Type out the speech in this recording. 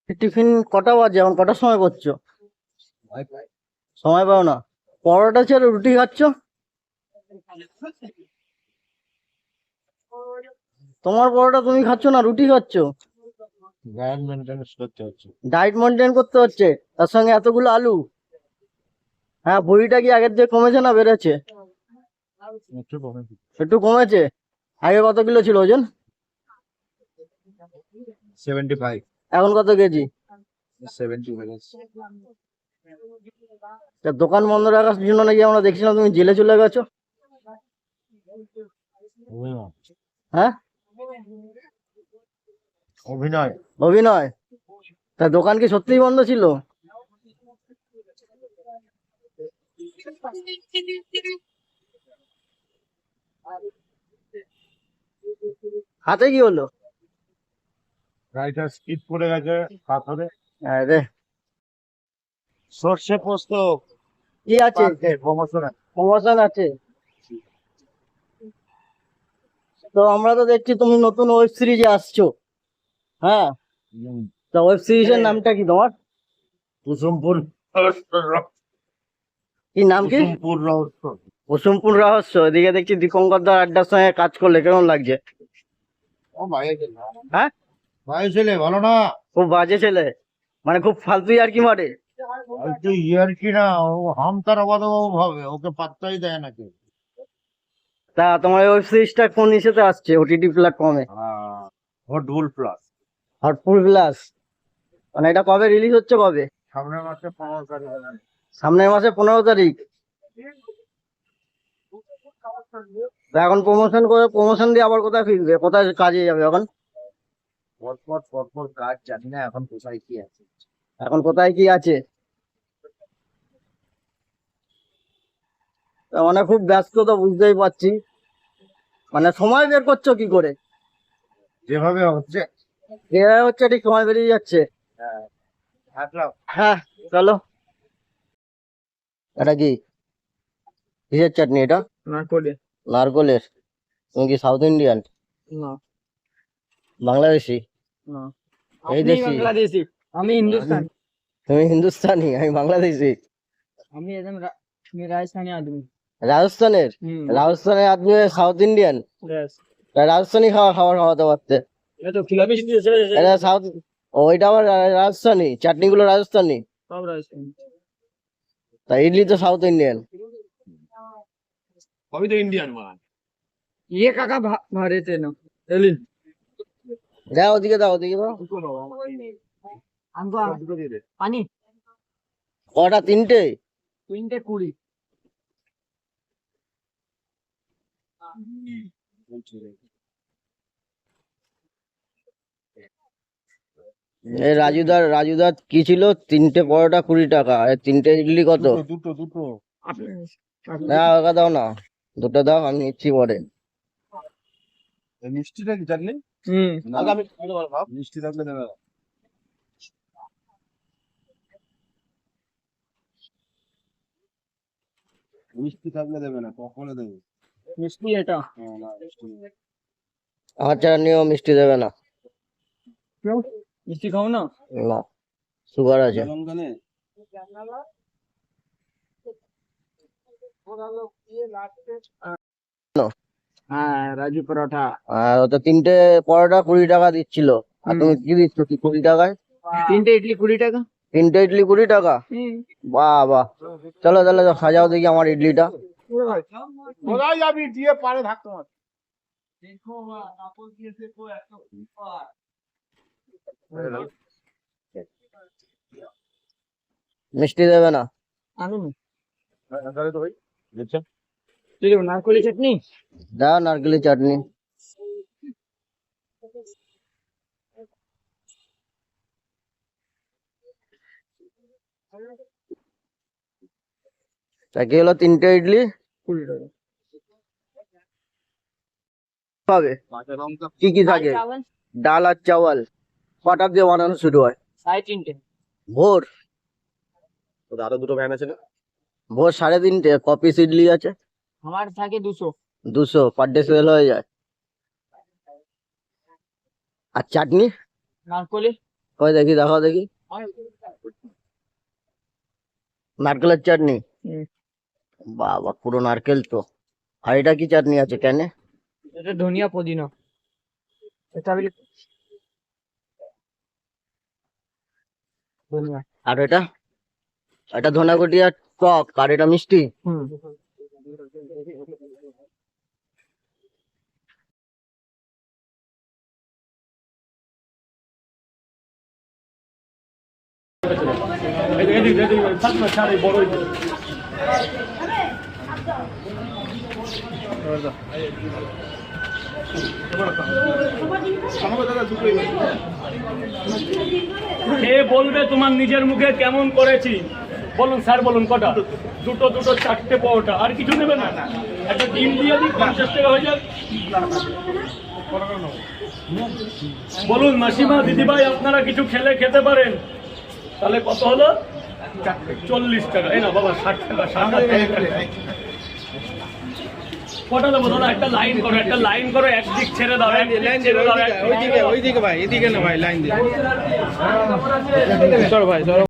Tiffin কটা বাজে? এখন কটার সময় করছো? সময় পাও না? পরোটা ছেড়ে রুটি খাচ্ছ? তোমার পরোটা তুমি খাচ্ছ না, রুটি খাচ্ছ? ডায়েট মেনটেন্স করতে হচ্ছে। ডায়েট মেনটেন করতে হচ্ছে, তার সঙ্গে এতগুলো আলু। হ্যাঁ, ভুঁড়িটা কি আগের থেকে কমেছে না বেড়েছে? একটু কমে একটু কমেছে। আগে কত কিলো ছিল ওজন? 75 এখন কত কেজি? 70 হয়ে গেছে। তা দোকান বন্ধ রাখার জন্য নাকি আমরা দেখছিলাম তুমি জেলে চলে গেছো। হ্যাঁ, অভিনয়। অভিনয়? তা দোকান কি সত্যিই বন্ধ ছিল? হাতে কি হলো? গাড়িটা স্কিড পড়ে গেছে পাথরে। আরে, সর্ষে পোস্ত কি আছে? প্রমোশন। প্রমোশন আছে? তো আমরা তো দেখছি তুমি নতুন ওয়েব সিরিজে আসছো। হ্যাঁ, তা ওয়েব সিরিজের নামটা কি তোমার? কুসুমপুর কি নাম কি? কুসুমপুর রহস্য। কুসুমপুর রহস্য। এদিকে দেখছি দীপঙ্কর দার আড্ডার সঙ্গে কাজ করলে কেমন লাগছে? ও ভাই হ্যাঁ, ভাই ছেলে ভালো না। খুব বাজে ছেলে, মানে খুব ফালতু আর কি মারে। একটু ইয়ার কি না, ও হামতার আবাদ ভাবে, ওকে পাত্তাই দেয় না কেউ। তা তোমার ওয়েব সিরিজটা কোন ইসেতে আসছে, ওটিটি প্ল্যাটফর্মে? হটবুল প্লাস। হটফুল প্লাস। মানে এটা কবে রিলিজ হচ্ছে, কবে? সামনের মাসে 15 তারিখ। সামনের মাসে 15 তারিখ। তা এখন প্রমোশন করে, প্রমোশন দিয়ে আবার কোথায় ফিরবে, কোথায় কাজে যাবে এখন? পরপর পরপর কাজ, জানি না এখন কোথায় কি আছে। এখন কোথায় কি আছে? তা মানে খুব ব্যস্ত তো বুঝতেই পারছি। মানে সময় বের করছো কি করে? যেভাবে হচ্ছে। এভাবে হচ্ছে, ঠিক সময় বেরিয়ে যাচ্ছে। হ্যাঁ, থাকলাম। হ্যাঁ, চলো। এটা কি, কিসের চাটনি এটা? নারকোলে। নারকোলের? তুমি কি সাউথ ইন্ডিয়ান? না, বাংলাদেশি? না, এই আপনি দেশি? বাংলাদেশি, আমি हिंदुस्तान। তুমি হিন্দুস্তানি, আমি বাংলাদেশি। আমি एकदम मैं राजस्थानी आदमी। রাজস্থানের? রাজস্থানের আদমি সাউথ ইন্ডিয়ান? यस। রাজস্থানি খাবার খাওয়াতে পারতে। ये तो खिलाफी से এটা সাউথ। ওইটা আবার রাজস্থানি, চাটনিগুলো রাজস্থানি। सब राजस्थानी। তা ইডলি তো সাউথ ইন্ডিয়ান। কবি তো ইন্ডিয়ান মান। ये काका भारे थे ना एलिन। দাও ওদিকে, দাও ওদিকে, দাও। हमको पानी কটা? তিনটে? 20 এই রাজুদার কি ছিল, তিনটে পরোটা 20 টাকা, আর তিনটে ইডলি কত? দুটো দুটো। না ওটা দাও না, দুটো দাও, আমি নিচ্ছি পরে। মিষ্টিটা কি চাটনি? মিষ্টি থাকলে দেবে। মিষ্টি থাকলে দেবে না, কখনো দেবে। मिष्टी এটা না, মিষ্টি নেই। আমার চাটনিও মিষ্টি দেবে না। क्यों मिष्टी खाओ ना। না, সুগার আছে। তেলেঙ্গানে হ্যাঁ, রাজু পরোটা। আর ওটা তিনটে পরোটা 20 টাকা দিচ্ছিল, আর তুমি কি দিচ্ছ কি 20 টাকায়? তিনটে ইডলি 20 টাকা। তিনটে ইডলি 20 টাকা? বাহ বাহ। চলো তাহলে সাজাও দেখি আমার ইডলিটা। কোথায় যাবি, দিয়ে পারে থাকতে হবে। মিষ্টি দেবে না? আনো না। তাহলে তো ভাই দেখছেন। তুই দেবো নারকলি চাটনি। দাও নারকেলের চাটনি। তা কি হলো, তিনটে ইডলি 20 টাকা। পাবে? কাঁচা লঙ্কা কি কি থাকে? চাওয়াল ডাল আর চাওয়াল। কটা দিয়ে বানানো শুরু হয়? 3:30। ভোর? আরো দুটো ভ্যান আছে না? ভোর 3:30। কপি ইডলি আছে? আমার থাকে 200। 200 পার ডে সেল হয়ে যায়। আর চাটনি? নারকলি কই দেখি, দেখাও দেখি। নারকেলের চাটনি, বাবা পুরো নারকেল তো। আর এটা কি চাটনি আছে কেন? এটা ধনিয়া পুদিনা। এটা ধনিয়া। আর এটা, এটা ধনাকুটি আর টক, আর এটা মিষ্টি। হুম। কে বলবে তোমার নিজের মুখে কেমন করেছি? বলুন স্যার, বলুন কটা? দুটো দুটো চারটে পরোটা, আর কিছু নেবে না? একটা ডিম দিয়ে দিই, 50 টাকা হয়ে যাক। বলুন মাসিমা, দিদিভাই, আপনারা কিছু খেতে পারেন। তাহলে কত হলো? 40 টাকা। এই না বাবা, 60 টাকা। 60 টাকা কটা দেবো দাদা? একটা লাইন করো, একটা লাইন করো, একদিক ছেড়ে দাও, একদিক ছেড়ে দাও, একদিক ছেড়ে দাও। ওইদিকে ভাই, এদিকে না ভাই, লাইন দিয়ে। চলো ভাই, চলো।